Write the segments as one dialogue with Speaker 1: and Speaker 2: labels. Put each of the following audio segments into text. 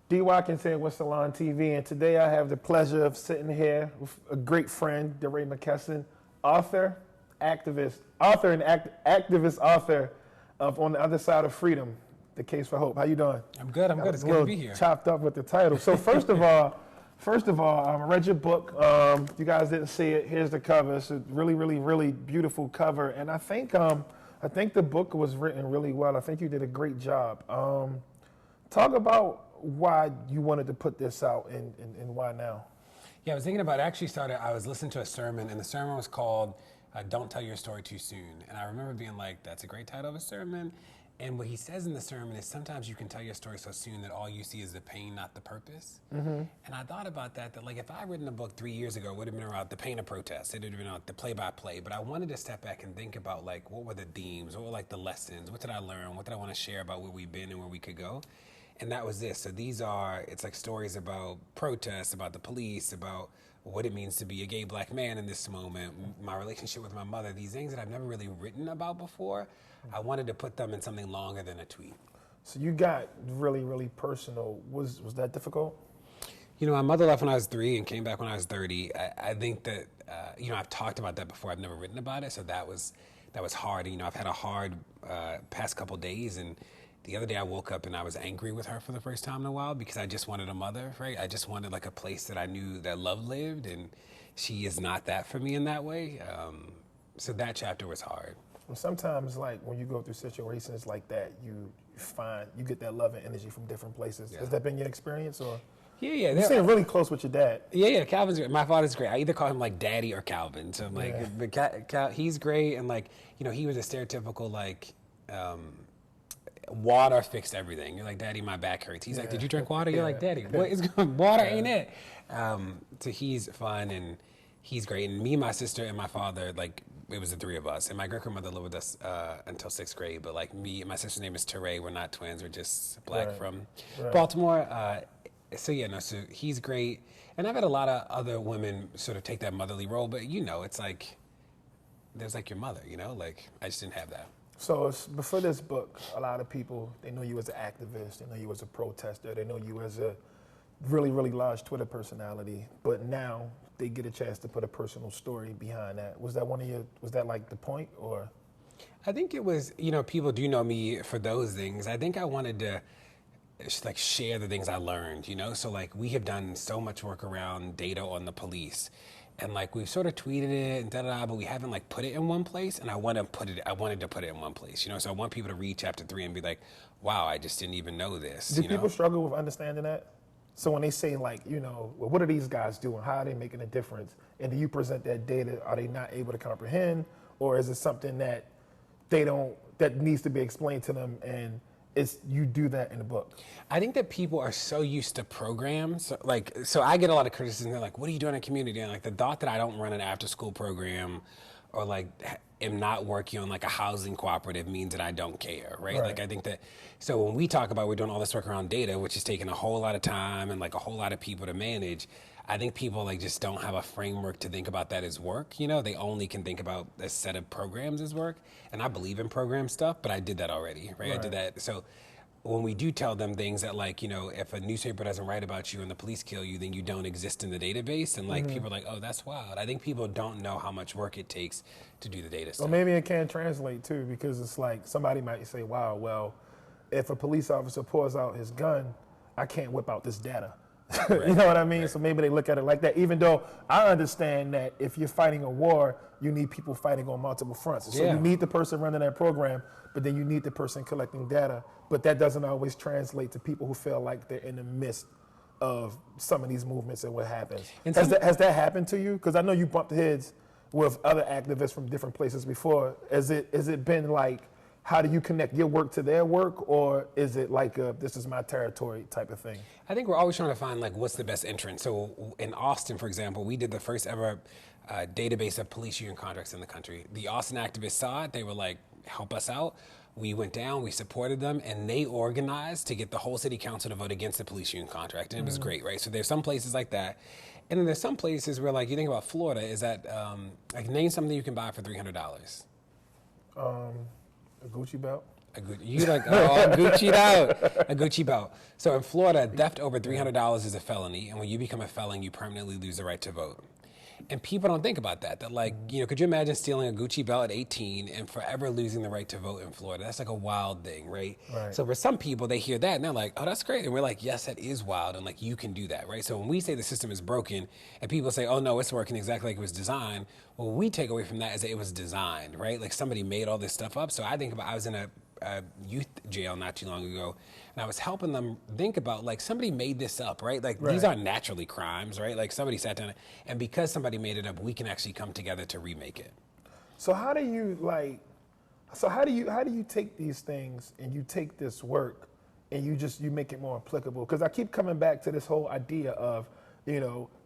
Speaker 1: D. Watkins here with Salon TV, and today I have the pleasure of sitting here with a great friend, DeRay Mckesson, activist author of On the Other Side of Freedom, The Case for Hope. How you doing?
Speaker 2: I'm good. It's good to be here.
Speaker 1: Chopped up with the title. So first of all, I read your book. You guys didn't see it. Here's the cover. It's a really, really, really beautiful cover, and I think the book was written really well. I think you did a great job. Talk about why you wanted to put this out and why now.
Speaker 2: Yeah, I was thinking about I was listening to a sermon, and the sermon was called Don't Tell Your Story Too Soon. And I remember being like, that's a great title of a sermon. And what he says in the sermon is sometimes you can tell your story so soon that all you see is the pain, not the purpose. Mm-hmm. And I thought about that like if I had written a book 3 years ago, it would have been about the pain of protest. It would have been about the play-by-play. But I wanted to step back and think about like, what were the themes? What were like the lessons? What did I learn? What did I want to share about where we've been and where we could go? And that was this. So it's like stories about protests, about the police, about what it means to be a gay black man in this moment, my relationship with my mother, these things that I've never really written about before. I wanted to put them in something longer than a tweet.
Speaker 1: So you got really, really personal. Was that difficult?
Speaker 2: You know, my mother left when I was 3 and came back when I was 30. I think that, I've talked about that before. I've never written about it. So that was hard. You know, I've had a hard past couple days, and the other day I woke up and I was angry with her for the first time in a while because I just wanted a mother, right? I just wanted like a place that I knew that love lived, and she is not that for me in that way. So that chapter was hard.
Speaker 1: Well, sometimes like when you go through situations like that, you get that love and energy from different places. Yeah. Has that been your experience, or?
Speaker 2: Yeah.
Speaker 1: You seem really close with your dad.
Speaker 2: Yeah. Calvin's great. My father's great. I either call him like Daddy or Calvin. So I'm like, but he's great, and like, he was a stereotypical like. Water fixed everything. You're like, Daddy, my back hurts. He's like, did you drink water? You're like, Daddy, what is going on? Water ain't it. So he's fun and he's great. And me, my sister, and my father, like, it was the 3 of us. And my great-grandmother lived with us until 6th grade. But like me, my sister's name is DeRay. We're not twins. We're just black from Baltimore. So he's great. And I've had a lot of other women sort of take that motherly role. But, it's like, there's like your mother, like I just didn't have that.
Speaker 1: So before this book, a lot of people, they know you as an activist, they know you as a protester, they know you as a really, really large Twitter personality, but now they get a chance to put a personal story behind that. Was that like the point, or?
Speaker 2: I think it was, people do know me for those things. I think I wanted to like share the things I learned, So like we have done so much work around data on the police. And like we've sort of tweeted it and but we haven't like put it in one place. And I wanted to put it in one place, So I want people to read chapter 3 and be like, wow, I just didn't even know this.
Speaker 1: Do people struggle with understanding that? So when they say like, well, what are these guys doing? How are they making a difference? And do you present that data? Are they not able to comprehend? Or is it something that that needs to be explained to them, and you do that in the book?
Speaker 2: I think that people are so used to programs. So I get a lot of criticism. They're like, what are you doing in community? And like the thought that I don't run an after school program or like am not working on like a housing cooperative means that I don't care, right? Like I think that, so when we talk about we're doing all this work around data, which is taking a whole lot of time and like a whole lot of people to manage, I think people like just don't have a framework to think about that as work. They only can think about a set of programs as work. And I believe in program stuff, but I did that already, right? I did that. So when we do tell them things that like, if a newspaper doesn't write about you and the police kill you, then you don't exist in the database. And like people are like, oh, that's wild. I think people don't know how much work it takes to do the data stuff.
Speaker 1: Well, maybe it can translate too, because it's like somebody might say, wow, well, if a police officer pulls out his gun, I can't whip out this data. You know what I mean? Right. So maybe they look at it like that, even though I understand that if you're fighting a war, you need people fighting on multiple fronts. So you need the person running that program, but then you need the person collecting data. But that doesn't always translate to people who feel like they're in the midst of some of these movements and what happens. Has that happened to you? Because I know you bumped heads with other activists from different places before. Has it been like, how do you connect your work to their work, or is it like this is my territory type of thing?
Speaker 2: I think we're always trying to find like what's the best entrance. So in Austin, for example, we did the first ever database of police union contracts in the country. The Austin activists saw it. They were like, help us out. We went down, we supported them, and they organized to get the whole city council to vote against the police union contract. And it was great, right? So there's some places like that. And then there's some places where like you think about Florida is that like name something you can buy for $300.
Speaker 1: A Gucci belt?
Speaker 2: You like, oh, Gucci'd out. A Gucci belt. So in Florida, theft over $300 is a felony, and when you become a felon, you permanently lose the right to vote. And people don't think about that. That like, could you imagine stealing a Gucci belt at 18 and forever losing the right to vote in Florida? That's like a wild thing, right? So for some people, they hear that and they're like, oh, that's great. And we're like, yes, that is wild. And like, you can do that, right? So when we say the system is broken and people say, oh no, it's working exactly like it was designed, what we take away from that is that it was designed, right? Like somebody made all this stuff up. So I think about, I was in a youth jail not too long ago, and I was helping them think about, like, somebody made this up, right? Like, these aren't naturally crimes, right? Like, somebody sat down, and because somebody made it up, we can actually come together to remake it.
Speaker 1: So how do you, like, how do you take these things and you take this work and you make it more applicable? Because I keep coming back to this whole idea of,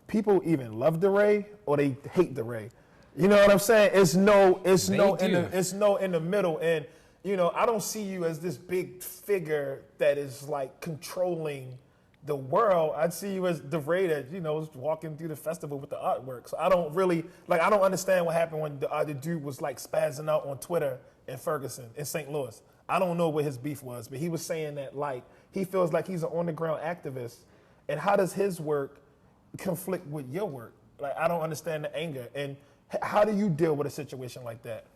Speaker 1: people even love DeRay or they hate DeRay. You know what I'm saying? It's no in the middle. And I don't see you as this big figure that is like controlling the world. I'd see you as DeRay that, is walking through the festival with the artwork. So I don't really, I don't understand what happened when the dude was like spazzing out on Twitter in Ferguson, in St. Louis. I don't know what his beef was, but he was saying that like, he feels like he's an on-the-ground activist. And how does his work conflict with your work? Like, I don't understand the anger. And how do you deal with a situation like that?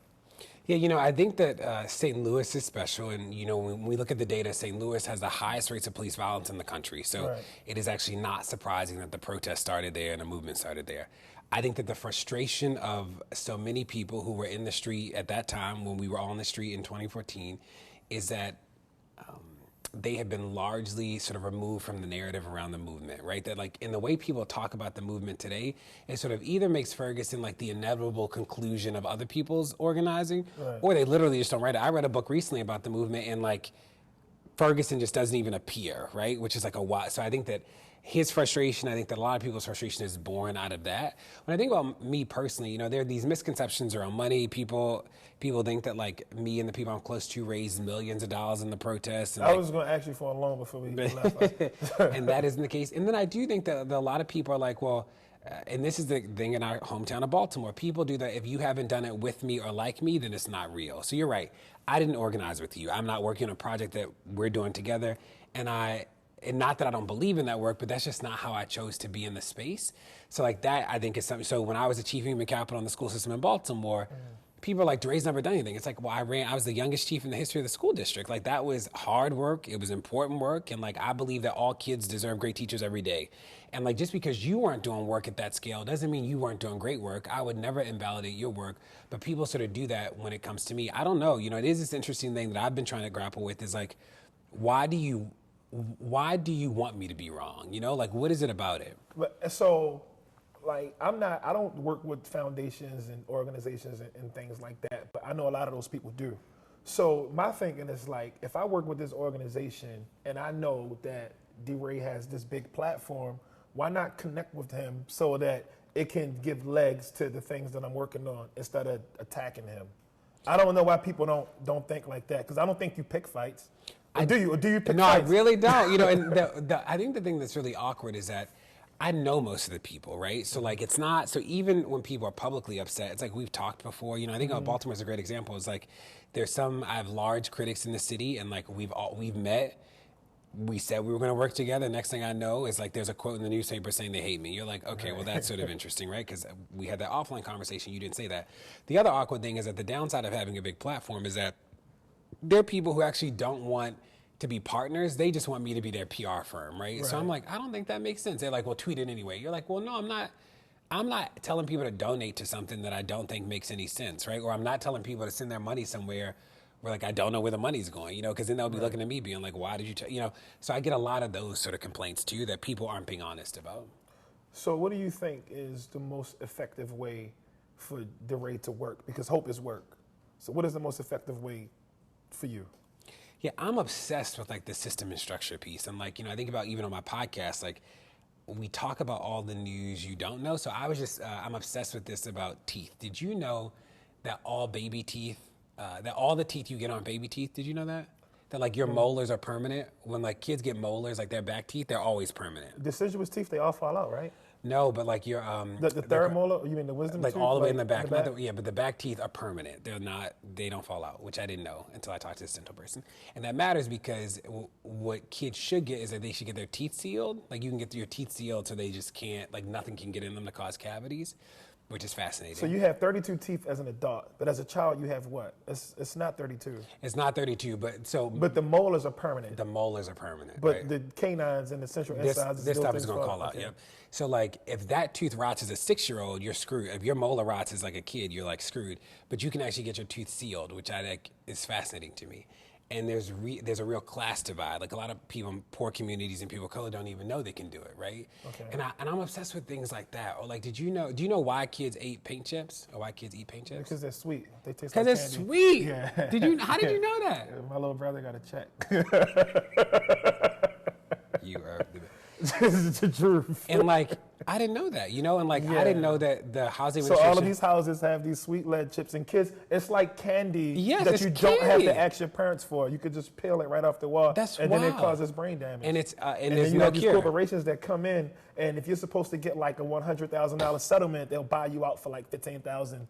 Speaker 2: Yeah, I think that St. Louis is special, and when we look at the data, St. Louis has the highest rates of police violence in the country. So it is actually not surprising that the protest started there and the movement started there. I think that the frustration of so many people who were in the street at that time when we were all on the street in 2014 is that they have been largely sort of removed from the narrative around the movement, right? That like in the way people talk about the movement today, it sort of either makes Ferguson like the inevitable conclusion of other people's organizing, or they literally just don't write it. I read a book recently about the movement and like Ferguson just doesn't even appear, right? Which is like a lot. So I think that his frustration, I think that a lot of people's frustration is born out of that. When I think about me personally, there are these misconceptions around money. People think that like me and the people I'm close to raised millions of dollars in the protests. And
Speaker 1: I was going to ask you for a loan before we left.
Speaker 2: And that isn't the case. And then I do think that a lot of people are like, well, and this is the thing in our hometown of Baltimore. People do that. If you haven't done it with me or like me, then it's not real. So you're right. I didn't organize with you. I'm not working on a project that we're doing together. And not that I don't believe in that work, but that's just not how I chose to be in the space. So like that, I think is something. So when I was the chief of human capital in the school system in Baltimore, people are like, DeRay's never done anything. It's like, well, I was the youngest chief in the history of the school district. Like that was hard work. It was important work. And like, I believe that all kids deserve great teachers every day. And like, just because you weren't doing work at that scale doesn't mean you weren't doing great work. I would never invalidate your work, but people sort of do that when it comes to me. I don't know. It is this interesting thing that I've been trying to grapple with is like, why do you want me to be wrong? Like, what is it about it?
Speaker 1: So, like, I don't work with foundations and organizations and things like that, but I know a lot of those people do. So my thinking is like, if I work with this organization and I know that DeRay has this big platform, why not connect with him so that it can give legs to the things that I'm working on instead of attacking him? I don't know why people don't think like that, because I don't think you pick fights. Do you pick fights?
Speaker 2: No, I really don't. And I think the thing that's really awkward is that I know most of the people, right? So like it's not, so even when people are publicly upset, it's like we've talked before. I think Baltimore is a great example. It's like I have large critics in the city, and like we've met. We said we were going to work together. Next thing I know is like there's a quote in the newspaper saying they hate me. You're like, okay, well that's sort of interesting, right? Because we had that offline conversation. You didn't say that. The other awkward thing is that the downside of having a big platform is that there are people who actually don't want to be partners. They just want me to be their PR firm, right? So I'm like, I don't think that makes sense. They're like, well, tweet it anyway. You're like, well, no, I'm not telling people to donate to something that I don't think makes any sense, right? Or I'm not telling people to send their money somewhere where like I don't know where the money's going, because then they'll be looking at me being like, why did you So I get a lot of those sort of complaints too that people aren't being honest about.
Speaker 1: So what do you think is the most effective way for DeRay to work? Because hope is work. So what is the most effective way for you?
Speaker 2: Yeah, I'm obsessed with like the system and structure piece. And like, I think about even on my podcast, like we talk about all the news you don't know. So I was just, I'm obsessed with this about teeth. Did you know that all baby teeth, that all the teeth you get on baby teeth, did you know that? That like your molars are permanent? When like kids get molars, like their back teeth, they're always permanent.
Speaker 1: Deciduous teeth, they all fall out, right?
Speaker 2: No, but like your
Speaker 1: The third molar? You mean the wisdom
Speaker 2: like
Speaker 1: tooth?
Speaker 2: all the way in the back.
Speaker 1: In the back?
Speaker 2: Not the, yeah, but the back teeth are permanent. They're not. They don't fall out, which I didn't know until I talked to this dental person. And that matters because what kids should get is that they should get their teeth sealed. Like you can get your teeth sealed so they just can't, like nothing can get in them to cause cavities, which is fascinating.
Speaker 1: So you have 32 teeth as an adult, but as a child you have what? It's not 32.
Speaker 2: It's not 32, but so.
Speaker 1: But the molars are permanent.
Speaker 2: The molars are permanent.
Speaker 1: But
Speaker 2: right?
Speaker 1: the canines and the central
Speaker 2: This
Speaker 1: incisors.
Speaker 2: stuff is going to call out. Yep. So like, if that tooth rots as a 6-year-old, you're screwed. If your molar rots as like a kid, you're like screwed. But you can actually get your tooth sealed, which I think is fascinating to me. And there's a real class divide. Like a lot of people in poor communities and people of color don't even know they can do it, right?
Speaker 1: Okay.
Speaker 2: And I'm obsessed with things like that. Or like, do you know why kids ate paint chips? Or why kids eat paint chips?
Speaker 1: Because they're sweet. They taste
Speaker 2: Because
Speaker 1: like
Speaker 2: it's
Speaker 1: candy.
Speaker 2: sweet.
Speaker 1: Yeah.
Speaker 2: How did you know that?
Speaker 1: My little brother got a check.
Speaker 2: You are the
Speaker 1: This is the truth.
Speaker 2: And like, I didn't know that, and like, I didn't know that the housing
Speaker 1: So
Speaker 2: administration.
Speaker 1: all of these houses have these sweet lead chips, and kids, it's like candy
Speaker 2: Yes,
Speaker 1: that
Speaker 2: it's
Speaker 1: you don't have
Speaker 2: candy.
Speaker 1: to ask your parents for. You could just peel it right off the wall,
Speaker 2: That's
Speaker 1: and then it
Speaker 2: wild.
Speaker 1: causes brain damage.
Speaker 2: And it's and
Speaker 1: and
Speaker 2: there's
Speaker 1: then you
Speaker 2: no
Speaker 1: have these
Speaker 2: cure.
Speaker 1: corporations that come in, and if you're supposed to get like a $100,000 settlement, they'll buy you out for like $15,000.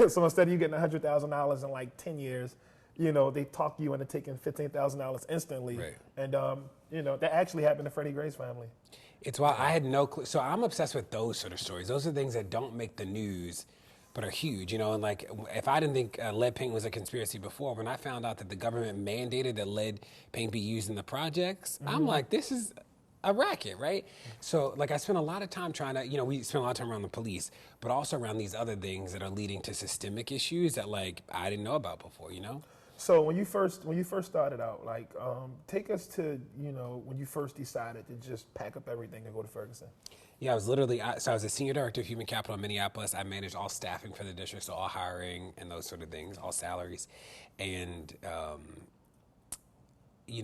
Speaker 1: So instead of you getting $100,000 in like 10 years, they talk you into taking $15,000 instantly.
Speaker 2: Right.
Speaker 1: And that actually happened to Freddie Gray's family.
Speaker 2: It's why I had no clue. So I'm obsessed with those sort of stories. Those are things that don't make the news, but are huge, And like, if I didn't think lead paint was a conspiracy before, when I found out that the government mandated that lead paint be used in the projects, I'm like, this is a racket, right? So like, I spent a lot of time trying to, we spent a lot of time around the police, but also around these other things that are leading to systemic issues that like I didn't know about before,
Speaker 1: So when you first started out, like, take us to, when you first decided to just pack up everything and go to Ferguson.
Speaker 2: Yeah, I was literally, so I was a senior director of human capital in Minneapolis. I managed all staffing for the district, so all hiring and those sort of things, all salaries. And,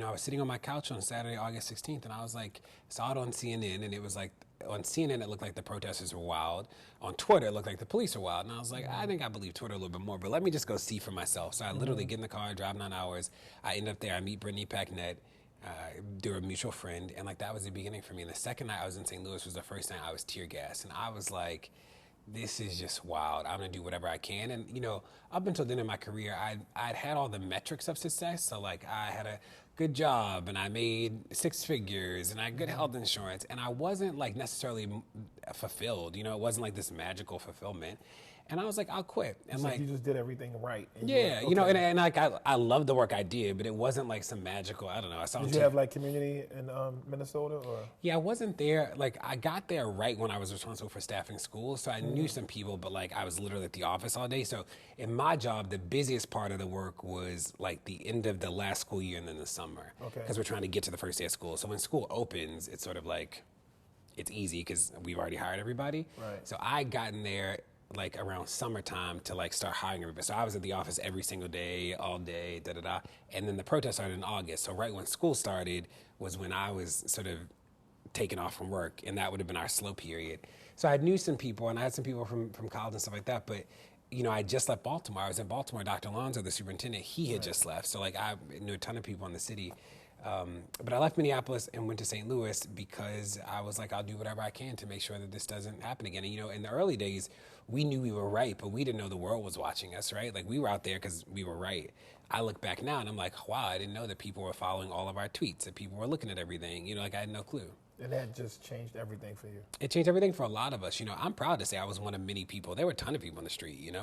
Speaker 2: I was sitting on my couch on Saturday, August 16th, and I was like, saw it on CNN, and it was like, on CNN, it looked like the protesters were wild. On Twitter, it looked like the police were wild. And I was like, I think I believe Twitter a little bit more, but let me just go see for myself. So I literally get in the car, drive 9 hours. I end up there. I meet Brittany Packnett, through a mutual friend. And like, that was the beginning for me. And the second night I was in St. Louis was the first night I was tear gassed. And I was like, this is just wild. I'm going to do whatever I can. And, up until then in my career, I'd had all the metrics of success. So like, I had a good job and I made 6 figures and I had good health insurance, and I wasn't like necessarily fulfilled, it wasn't like this magical fulfillment. And I was like, I'll quit. And
Speaker 1: So
Speaker 2: like,
Speaker 1: you just did everything right. And
Speaker 2: yeah,
Speaker 1: you were like, okay.
Speaker 2: and like, I loved the work I did, but it wasn't like some magical, I don't know. I saw
Speaker 1: Did you have like community in Minnesota or?
Speaker 2: Yeah, I wasn't there. Like, I got there right when I was responsible for staffing school. So I knew some people, but like, I was literally at the office all day. So in my job, the busiest part of the work was like the end of the last school year and then the summer.
Speaker 1: Okay.
Speaker 2: Because we're trying to get to the first day of school. So when school opens, it's sort of like, it's easy because we've already hired everybody.
Speaker 1: Right.
Speaker 2: So I got in there like around summertime to like start hiring everybody. So I was at the office every single day, all day, da-da-da. And then the protest started in August. So right when school started was when I was sort of taken off from work, and that would have been our slow period. So I knew some people, and I had some people from college and stuff like that, but I just left Baltimore. I was in Baltimore. Dr. Alonzo, the superintendent, he had just left. So like, I knew a ton of people in the city. But I left Minneapolis and went to St. Louis because I was like, I'll do whatever I can to make sure that this doesn't happen again. And, in the early days, we knew we were right, but we didn't know the world was watching us, right? Like, we were out there because we were right. I look back now and I'm like, wow, I didn't know that people were following all of our tweets, that people were looking at everything. Like, I had no clue.
Speaker 1: And that just changed everything for you.
Speaker 2: It changed everything for a lot of us. I'm proud to say I was one of many people. There were a ton of people on the street,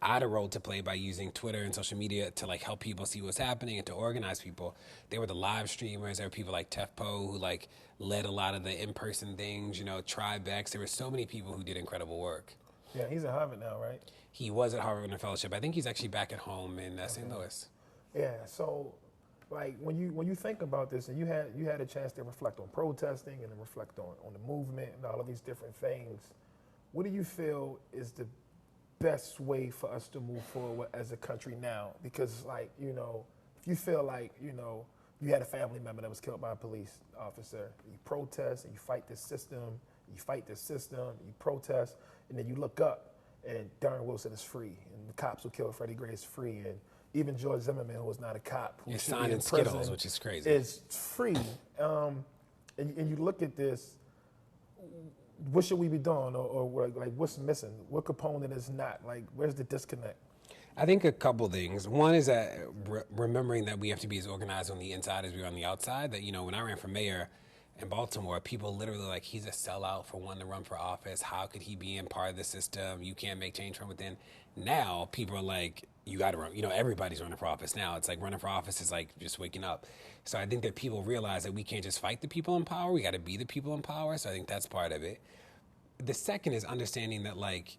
Speaker 2: I had a role to play by using Twitter and social media to like help people see what's happening and to organize people. There were the live streamers. There were people like Tef Poe who like led a lot of the in-person things, Tribex. There were so many people who did incredible work.
Speaker 1: Yeah, he's at Harvard now, right?
Speaker 2: He was at Harvard in a fellowship. I think he's actually back at home in St. Louis.
Speaker 1: Yeah, so like when you think about this, and you had a chance to reflect on protesting and to reflect on the movement and all of these different things, what do you feel is the best way for us to move forward as a country now? Because like, if you feel like, you had a family member that was killed by a police officer, you protest and you fight this system, you protest, and then you look up and Darren Wilson is free, and the cops who killed Freddie Gray is free, and even George Zimmerman, who was not a cop, who
Speaker 2: He's
Speaker 1: should be
Speaker 2: signed
Speaker 1: in
Speaker 2: in Skittles,
Speaker 1: prison,
Speaker 2: which is crazy.
Speaker 1: is free. And you look at this, what should we be doing, or like what's missing? What component is not? Like, where's the disconnect?
Speaker 2: I think a couple things. One is that remembering that we have to be as organized on the inside as we are on the outside. That, when I ran for mayor in Baltimore, people literally like, he's a sellout for wanting to run for office. How could he be in part of the system? You can't make change from within. Now people are like, you got to run. Everybody's running for office now. It's like running for office is like just waking up. So I think that people realize that we can't just fight the people in power. We got to be the people in power. So I think that's part of it. The second is understanding that like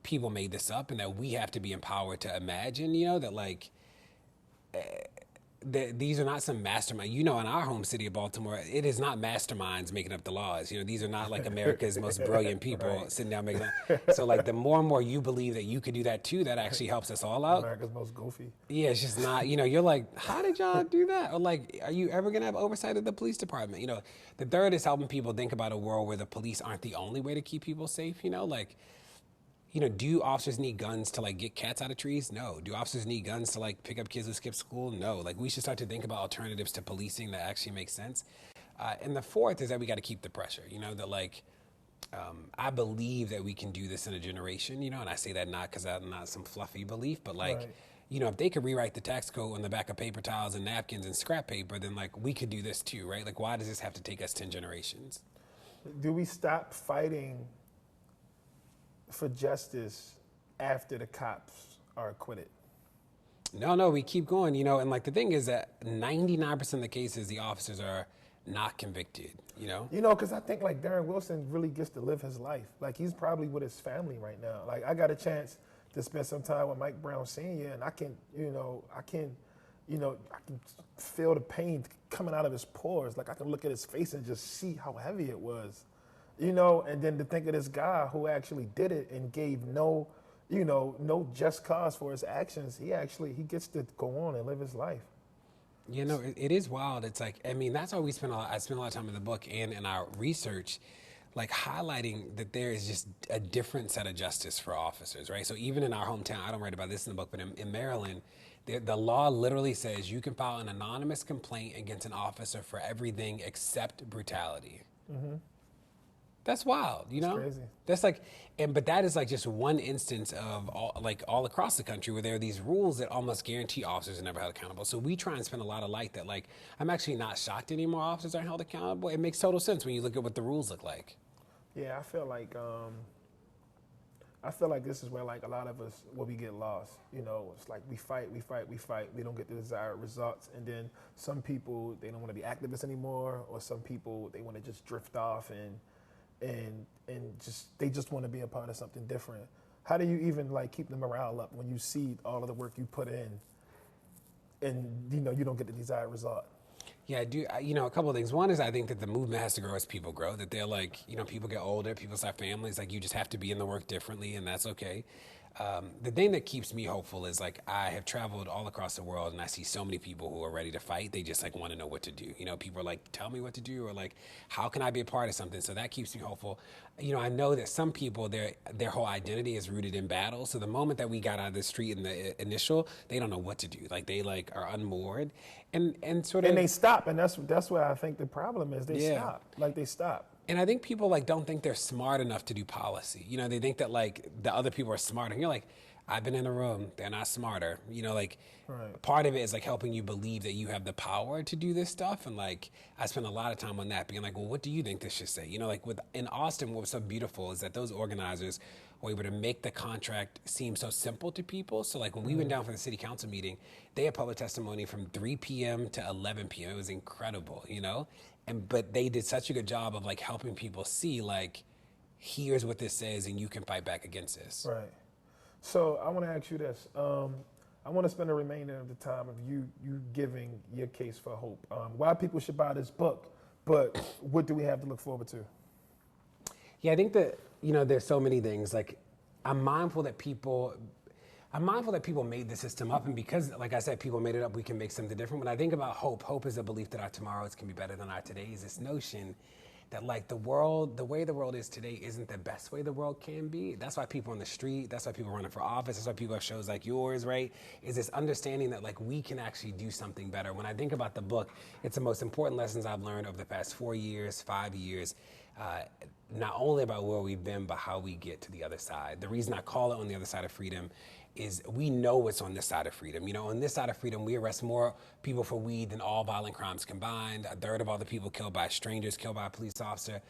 Speaker 2: people made this up and that we have to be empowered to imagine, that like these are not some mastermind. In our home city of Baltimore, it is not masterminds making up the laws. These are not like America's most brilliant people sitting down making up. So like the more and more you believe that you could do that too, that actually helps us all out.
Speaker 1: America's most goofy.
Speaker 2: Yeah, it's just not, you're like, how did y'all do that? Or like, are you ever going to have oversight of the police department? The third is helping people think about a world where the police aren't the only way to keep people safe, do officers need guns to like get cats out of trees? No. Do officers need guns to like pick up kids who skip school? No. Like we should start to think about alternatives to policing that actually make sense. And the fourth is that we got to keep the pressure. That like I believe that we can do this in a generation. And I say that not because I'm not some fluffy belief, but like. Right. If they could rewrite the tax code on the back of paper towels and napkins and scrap paper, then like we could do this too, right? Like why does this have to take us 10 generations?
Speaker 1: Do we stop fighting for justice after the cops are acquitted?
Speaker 2: No, we keep going, and like the thing is that 99% of the cases, the officers are not convicted,
Speaker 1: because I think like Darren Wilson really gets to live his life. Like he's probably with his family right now. Like I got a chance to spend some time with Mike Brown Sr. and I can feel the pain coming out of his pores. Like I can look at his face and just see how heavy it was. And then to think of this guy who actually did it and gave no just cause for his actions, he gets to go on and live his life.
Speaker 2: It is wild. It's like, that's why I spend a lot of time in the book and in our research, like highlighting that there is just a different set of justice for officers, right? So even in our hometown, I don't write about this in the book, but in Maryland, the law literally says you can file an anonymous complaint against an officer for everything except brutality. Mm-hmm. That's wild,
Speaker 1: That's crazy.
Speaker 2: That's like, but that is like just one instance of all across the country where there are these rules that almost guarantee officers are never held accountable. So we try and spend a lot of light that like, I'm actually not shocked anymore officers aren't held accountable. It makes total sense when you look at what the rules look like.
Speaker 1: Yeah, I feel like this is where like a lot of us, where we get lost. It's like we fight, we don't get the desired results, and then some people, they don't want to be activists anymore, or some people, they want to just drift off and they just want to be a part of something different. How do you even like keep the morale up when you see all of the work you put in and you don't get the desired result?
Speaker 2: Yeah, I do. A couple of things. One is I think that the movement has to grow as people grow, that they're like, people get older, people start families, like you just have to be in the work differently, and that's okay. The thing that keeps me hopeful is like I have traveled all across the world and I see so many people who are ready to fight. They just like want to know what to do. People are like, tell me what to do, or like, how can I be a part of something? So that keeps me hopeful. I know that some people, their whole identity is rooted in battle. So the moment that we got out of the street in the initial, they don't know what to do. Like they like are unmoored and sort of.
Speaker 1: And they stop. And that's what I think the problem is. They stop. Like they stop.
Speaker 2: And I think people like don't think they're smart enough to do policy. They think that like the other people are smarter. And you're like, I've been in a room, they're not smarter. Right. Part of it is like helping you believe that you have the power to do this stuff. And like, I spend a lot of time on that being like, well, what do you think this should say? Like in Austin, what was so beautiful is that those organizers were able to make the contract seem so simple to people. So like when we went down for the city council meeting, they had public testimony from 3 p.m. to 11 p.m. It was incredible, but they did such a good job of like helping people see like, here's what this says and you can fight back against this.
Speaker 1: Right. So I want to ask you this. I want to spend the remainder of the time of you giving your case for hope. Why people should buy this book, but what do we have to look forward to?
Speaker 2: Yeah, I think that, there's so many things. Like, I'm mindful that people made the system up, and because, like I said, people made it up, we can make something different. When I think about hope is a belief that our tomorrows can be better than our todays. This notion that like the way the world is today isn't the best way the world can be. That's why people on the street, that's why people running for office, that's why people have shows like yours, right? Is this understanding that like we can actually do something better. When I think about the book, it's the most important lessons I've learned over the past 4 years, 5 years, not only about where we've been, but how we get to the other side. The reason I call it On the Other Side of Freedom is we know what's on this side of freedom. You know, on this side of freedom, we arrest more people for weed than all violent crimes combined. A third of all the people killed by strangers, killed by a police officer.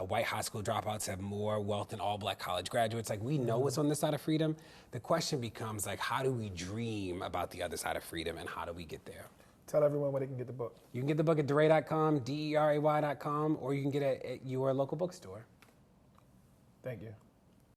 Speaker 2: White high school dropouts have more wealth than all black college graduates. Like, we know what's on this side of freedom. The question becomes, like, how do we dream about the other side of freedom, and how do we get there?
Speaker 1: Tell everyone where they can get the book.
Speaker 2: You can get the book at DeRay.com, DeRay.com, or you can get it at your local bookstore.
Speaker 1: Thank you.